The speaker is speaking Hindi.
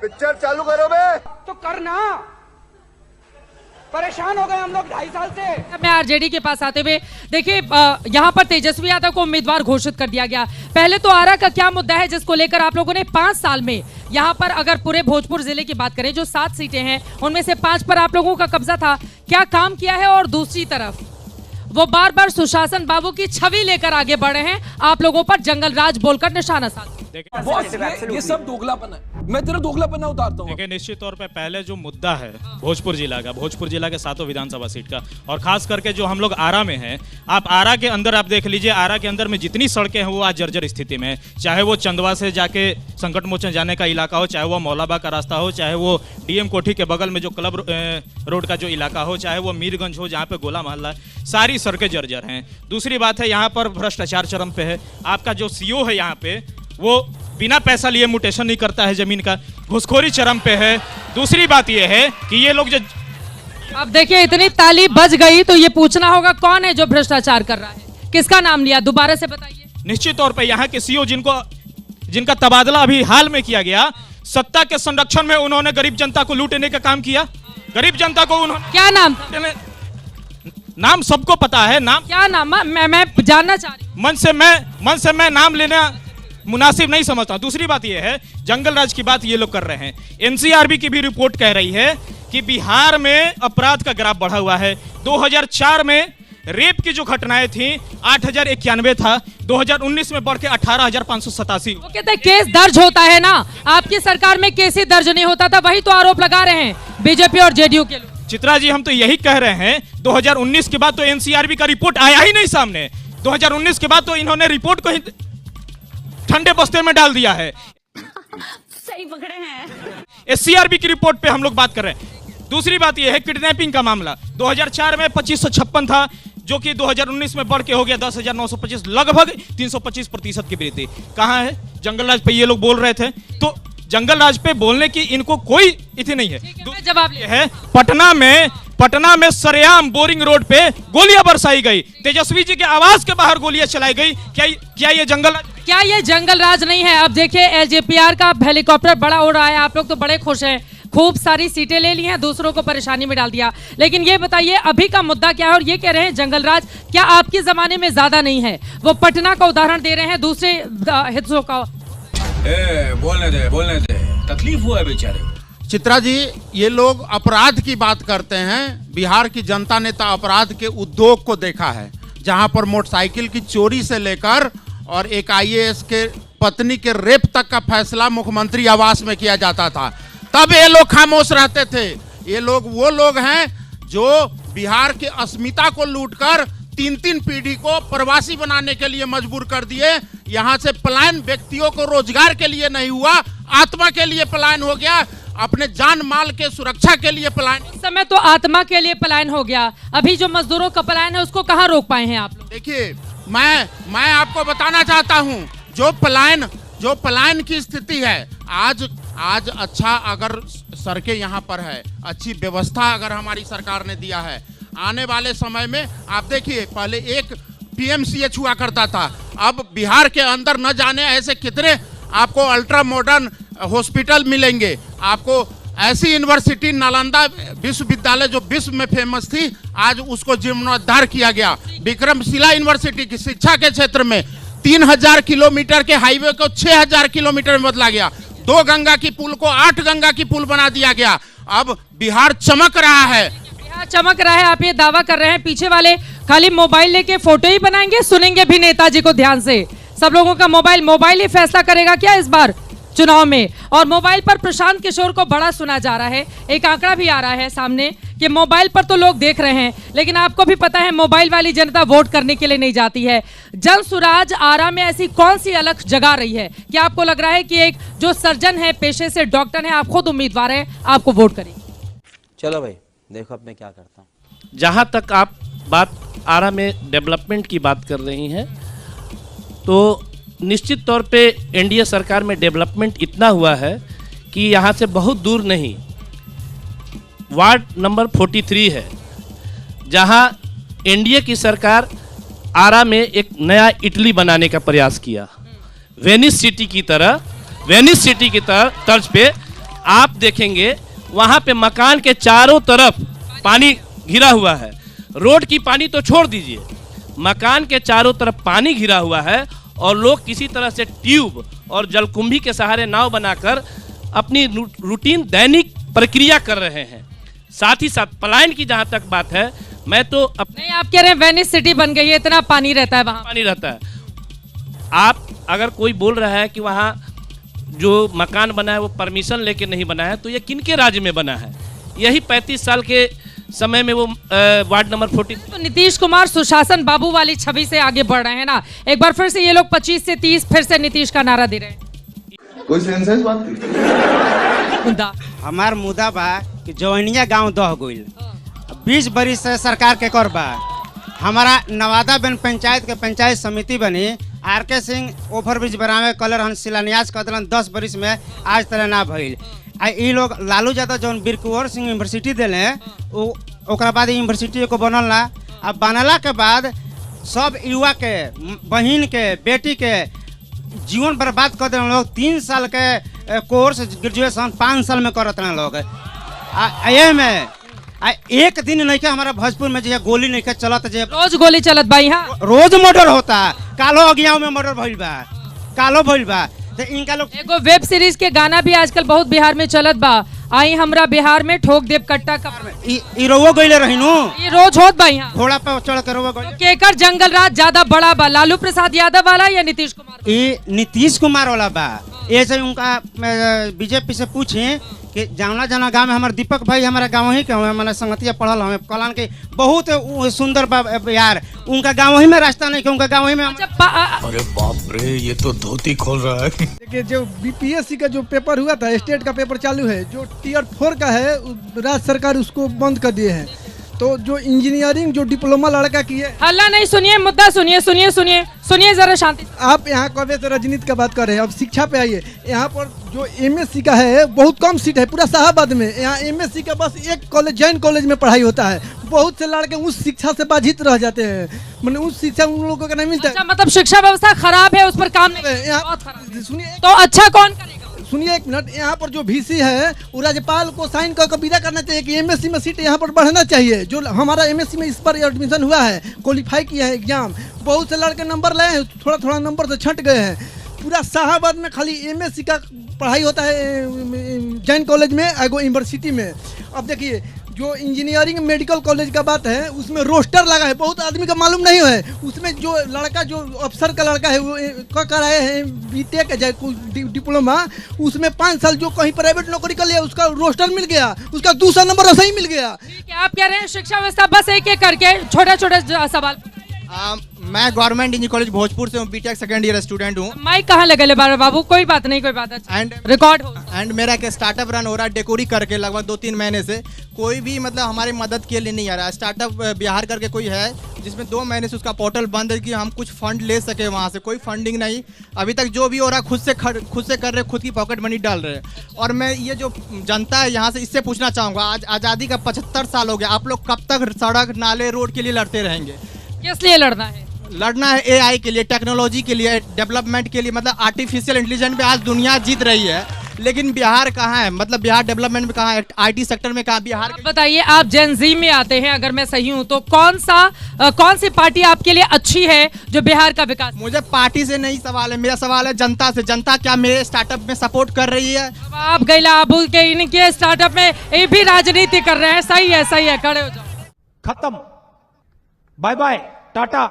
पिक्चर चालू करो बे। तो करना, परेशान हो गए हम लोग 2.5 साल से। मैं आरजेडी के पास आते हुए देखिए, यहाँ पर तेजस्वी यादव को उम्मीदवार घोषित कर दिया गया। पहले तो आरा का क्या मुद्दा है जिसको लेकर आप लोगों ने 5 साल में यहाँ पर, अगर पूरे भोजपुर जिले की बात करें जो 7 सीटें हैं उनमें से 5 पर आप लोगों का कब्जा था, क्या काम किया है? और दूसरी तरफ वो बार बार सुशासन बाबू की छवि लेकर आगे बढ़े हैं, आप लोगों पर जंगल राज बोलकर निशाना साधा। बॉस, ये सब दोगलापन है, मैं तेरा दोगलापन उतारता हूँ। देखिए, निश्चित तौर पे पहले जो मुद्दा है भोजपुर जिला के 7 विधानसभा सीट का, और खास करके जो हम लोग आरा में हैं, आप आरा के अंदर आप देख लीजिए, आरा के अंदर में जितनी सड़कें हैं वो आज जर्जर स्थिति में है। चाहे वो चंदवा से जाके संकट मोचन जाने का इलाका हो, चाहे वो मौलाबा का रास्ता हो, चाहे वो डीएम कोठी के बगल में जो क्लब रोड का जो इलाका हो, चाहे वो मीरगंज हो जहाँ पे गोला मोहल्ला, सारी सड़कें जर्जर हैं। दूसरी बात है, यहाँ पर भ्रष्टाचार चरम पे है। आपका जो सीओ है यहाँ पे, वो बिना पैसा लिए म्यूटेशन नहीं करता है जमीन का, घुसखोरी चरम पे है। दूसरी बात ये है कि ये लोग जो, अब देखिए इतनी ताली बज गई तो ये पूछना होगा कौन है जो भ्रष्टाचार कर रहा है, किसका नाम लिया, दोबारा से बताइए। निश्चित तौर पे यहाँ के सीओ जिनका तबादला अभी हाल में किया गया, सत्ता के संरक्षण में उन्होंने गरीब जनता को लूटने का काम किया। गरीब जनता को उन्होंने, क्या नाम था? नाम सबको पता है, नाम क्या नाम? मैं जानना चाह रही हूँ। मन से मैं नाम लेना मुनासिब नहीं समझता। दूसरी बात यह है, जंगल राज की बात ये लोग कर रहे हैं। एनसीआरबी की भी रिपोर्ट कह रही है कि बिहार में अपराध का ग्राफ बढ़ा हुआ है। 2004 में रेप की जो घटनाएं थी 8091 था, 2019 में बढ़ के 18,587। वो कहते हैं केस दर्ज होता है ना, आपकी सरकार में केस ही दर्ज नहीं होता था, वही तो आरोप लगा रहे हैं बीजेपी और जेडीयू के लोग। चित्रा जी, हम तो यही कह रहे हैं, 2019 के बाद तो एनसीआरबी का रिपोर्ट आया ही नहीं सामने। 2019 के बाद तो इन्होंने रिपोर्ट को ही ठंडे बस्ते में डाल दिया है। सही पकड़े हैं। एससीआरबी की रिपोर्ट पे हम लोग बात कर रहे हैं। दूसरी बात यह है, किडनैपिंग का मामला 2004 में 2556 था, जो कि 2019 में बढ़ के हो गया 10,925, लगभग 325% की वृद्धि। कहाँ है जंगल राज पे ये लोग बोल रहे थे, तो जंगल राज पे बोलने की इनको कोई इतनी नहीं है। जवाब है, पटना में सरेआम बोरिंग रोड पे गोलियां बरसाई गई, तेजस्वी जी के आवास के बाहर गोलियां चलाई गई। क्या ये जंगल राज नहीं है? अब देखिए एलजेपीआर का हेलीकॉप्टर बड़ा उड़ रहा है, आप लोग तो बड़े खुश हैं, खूब सारी सीटें ले ली हैं, दूसरों को परेशानी में डाल दिया। लेकिन ये बताइए अभी का मुद्दा क्या है? और ये कह रहे हैं जंगल राज क्या आपके जमाने में ज्यादा नहीं है? वो पटना का उदाहरण दे रहे हैं, दूसरे हिस्सों का। बोलने दे, तकलीफ हुआ है बेचारे। चित्रा जी, ये लोग अपराध की बात करते हैं। बिहार की जनता ने तो अपराध के उद्योग को देखा है, जहां पर मोटरसाइकिल की चोरी से लेकर और एक आईएएस के पत्नी के रेप तक का फैसला मुख्यमंत्री आवास में किया जाता था। तब ये लोग खामोश रहते थे। ये लोग वो लोग हैं जो बिहार की अस्मिता को लूटकर 3 पीढ़ी को प्रवासी बनाने के लिए मजबूर कर दिए। यहाँ से पलायन व्यक्तियों को रोजगार के लिए नहीं हुआ, आत्मा के लिए पलायन हो गया, अपने जान माल के सुरक्षा के लिए पलायन। इस समय तो आत्मा के लिए पलायन हो गया, अभी जो मजदूरों का पलायन है उसको कहाँ रोक पाए हैं आप लोग? देखिए, मैं आपको बताना चाहता हूँ, जो पलायन की स्थिति है आज अच्छा, अगर सड़कें यहाँ पर है, अच्छी व्यवस्था अगर हमारी सरकार ने दिया है, आने वाले समय में आप देखिए, पहले एक पीएमसीएच हुआ करता था, अब बिहार के अंदर न जाने ऐसे कितने आपको अल्ट्रा मॉडर्न हॉस्पिटल मिलेंगे। आपको ऐसी यूनिवर्सिटी नालंदा विश्वविद्यालय जो विश्व में फेमस थी, आज उसको जीर्णोद्धार किया गया। विक्रमशिला यूनिवर्सिटी की शिक्षा के क्षेत्र में 3000 किलोमीटर के हाईवे को 6000 किलोमीटर में बदला गया। 2 गंगा की पुल को 8 गंगा की पुल बना दिया गया। अब बिहार चमक रहा है, चमक रहा है। आप ये दावा कर रहे हैं पीछे वाले खाली मोबाइल लेके फोटो ही बनाएंगे, सुनेंगे भी नेताजी को ध्यान से? सब लोगों का मोबाइल ही फैसला करेगा क्या इस बार चुनाव में? और मोबाइल पर प्रशांत किशोर को बड़ा सुना जा रहा है, एक आंकड़ा भी आ रहा है सामने कि मोबाइल पर तो लोग देख रहे हैं, लेकिन आपको भी पता है मोबाइल वाली जनता वोट करने के लिए नहीं जाती है। जन सुराज आरा में ऐसी कौन सी अलख जगा रही है कि आपको लग रहा है कि एक जो सर्जन है, पेशे से डॉक्टर है, आप खुद उम्मीदवार हैं, आपको वोट करेंगे? चलो भाई, देखो अब मैं क्या करता हूँ। जहाँ तक आप बात आरा में डेवलपमेंट की बात कर रही हैं, तो निश्चित तौर पे एनडीए सरकार में डेवलपमेंट इतना हुआ है कि यहाँ से बहुत दूर नहीं, वार्ड नंबर 43 है, जहाँ एनडीए की सरकार आरा में एक नया इटली बनाने का प्रयास किया। वेनिस सिटी की तरह तर्ज पे आप देखेंगे वहां पे मकान के चारों तरफ पानी घिरा हुआ है। रोड की पानी तो छोड़ दीजिए, मकान के चारों तरफ पानी घिरा हुआ है और लोग किसी तरह से ट्यूब और जलकुंभी के सहारे नाव बनाकर अपनी रूटीन दैनिक प्रक्रिया कर रहे हैं। साथ ही साथ पलायन की जहां तक बात है, मैं तो नहीं, आप कह रहे हैं वेनिस सिटी बन गई है, इतना पानी रहता है वहां। पानी रहता है। आप अगर कोई बोल रहा है कि वहाँ जो मकान बना है वो परमिशन लेके नहीं बना है, तो ये किनके राज्य में बना है? यही 35 साल के समय में वो वार्ड नंबर 40। तो नीतीश कुमार सुशासन बाबू वाली छवि से आगे बढ़ रहे हैं ना। एक बार फिर से ये लोग 25 से 30 फिर से नीतीश का नारा दे रहे हैं। कोई सेंस है इस बात की? मुद्दा हमार मुद्दा बा कि जवनिया गांव दह गइल 20 बरिस से सरकार के कर बा। हमारा नवादा बन पंचायत के पंचायत समिति बनी, आर.के. सिंह ओवरब्रिज बनावे कलर हम शिलान्यास कर दिलन 10 बरिस में, आज तक ना भइल। ई लोग लालू यादव जौन वीर कुंवर सिंह यूनिवर्सिटी दिले ओकरा बाद यूनिवर्सिटी को बनल ना। अब बनला के बाद सब युवा के बहन के बेटी के जीवन बर्बाद कर देना लोग। 3 साल के कोर्स ग्रेजुएशन 5 साल में करत रहे लोग। ये में एक दिन नहीं के हमारा भोजपुर में जो गोली नहीं के चलत, जे रोज गोली चलत बा यहाँ, रोज मर्डर होता। कालो अगियाव में मर्डर भइल बा, कालो भइल बा। तो इनका लोग एगो वेब सीरीज के गाना भी आजकल बहुत बिहार में चलत बा, आई हमरा बिहार में ठोक देव कट्टा का। ई रोवो गइले रहिनु, ये रोज होत बा यहाँ। घोड़ा पे चढ़ के रोवो गइले। केकर जंगल राज ज्यादा बड़ा बा, लालू प्रसाद यादव वाला या नीतीश कुमार? ई नीतीश कुमार वाला बा। ऐसे उनका बीजेपी से पूछे कि जाना जाना गांव में हमारे दीपक भाई हमारा गांव ही के हमारे संगतिया पढ़ल हमें कलान के बहुत सुंदर यार। उनका गांव ही में रास्ता नहीं, उनका गांव ही में। अरे बाप रे, ये तो धोती खोल रहा है। देखिए, जो बीपीएससी का जो पेपर हुआ था, स्टेट का पेपर चालू है, जो टियर 4 का है राज्य सरकार उसको बंद कर दिए हैं। तो जो इंजीनियरिंग जो डिप्लोमा लड़का की है। हल्ला नहीं, सुनिए मुद्दा सुनिए, सुनिए सुनिए सुनिए जरा शांति। आप यहाँ कभी से राजनीति का बात कर रहे हैं, अब शिक्षा पे आइए। यहाँ पर जो एमएससी का है बहुत कम सीट है पूरा शाहबाद में। यहाँ एमएससी का बस एक कॉलेज जैन कॉलेज में पढ़ाई होता है। बहुत से लड़के उस शिक्षा से बाधित रह जाते हैं, मैंने उस शिक्षा उन लोगों को नहीं मिलता। अच्छा, मतलब शिक्षा व्यवस्था खराब है, उस पर काम नहीं। सुनिए तो अच्छा कौन करेगा? सुनिए एक मिनट, यहाँ पर जो वीसी है वो राज्यपाल को साइन कर विदा करना चाहिए कि एमएससी में सीट यहाँ पर बढ़ना चाहिए। जो हमारा एमएससी में इस पर एडमिशन हुआ है, क्वालिफाई किया है एग्जाम, बहुत से लड़के नंबर लाए हैं, थोड़ा थोड़ा नंबर से छट गए हैं। पूरा शाहबाद में खाली एमएससी का पढ़ाई होता है जैन कॉलेज में, एगो यूनिवर्सिटी में। अब देखिए, जो इंजीनियरिंग मेडिकल कॉलेज का बात है उसमें रोस्टर लगा है, बहुत आदमी का मालूम नहीं है। उसमें जो लड़का जो अफसर का लड़का है वो कराए हैं बीटेक डिप्लोमा, उसमें 5 साल जो कहीं प्राइवेट नौकरी कर लिया उसका रोस्टर मिल गया, उसका दूसरा नंबर ऐसा ही मिल गया। ठीक है, आप कह रहे हैं शिक्षा व्यवस्था, बस एक एक करके छोटे छोटे सवाल। मैं गवर्नमेंट इंजीनियरिंग कॉलेज भोजपुर से हूँ, बीटेक सेकंड ईयर स्टूडेंट हूँ। माइक कहाँ लगे बाबू? कोई बात नहीं, कोई बात नहीं, रिकॉर्ड हो। एंड मेरा एक स्टार्टअप रन हो रहा है डेकोरी करके लगभग 2-3 महीने से। कोई भी मतलब हमारी मदद के लिए नहीं आ रहा है। स्टार्टअप बिहार करके कोई है जिसमें 2 महीने से उसका पोर्टल बंद है कि हम कुछ फंड ले सके, वहाँ से कोई फंडिंग नहीं अभी तक। जो भी हो रहा है खुद से कर रहे, खुद की पॉकेट मनी डाल रहे हैं। और मैं ये जो जनता है यहाँ से इससे पूछना चाहूँगा, आज आज़ादी का 75 साल हो गया, आप लोग कब तक सड़क नाले रोड के लिए लड़ते रहेंगे? किस लिए लड़ना है? लड़ना है एआई के लिए, टेक्नोलॉजी के लिए, डेवलपमेंट के लिए। मतलब आर्टिफिशियल इंटेलिजेंस पे आज दुनिया जीत रही है, लेकिन बिहार कहाँ है? मतलब बिहार डेवलपमेंट में कहाँ है? आईटी सेक्टर में कहाँ? बिहार बताइए, आप जेन जी में आते हैं, अगर मैं सही हूँ तो कौन सी पार्टी आपके लिए अच्छी है जो बिहार का विकास? मुझे पार्टी से नहीं सवाल है, मेरा सवाल है जनता से। जनता क्या मेरे स्टार्टअप में सपोर्ट कर रही है? आप गैला आबू के इनके स्टार्टअप में ये भी राजनीति कर रहे हैं। सही है, सही है, खड़े हो जाओ। खत्म, बाय बाय, टाटा।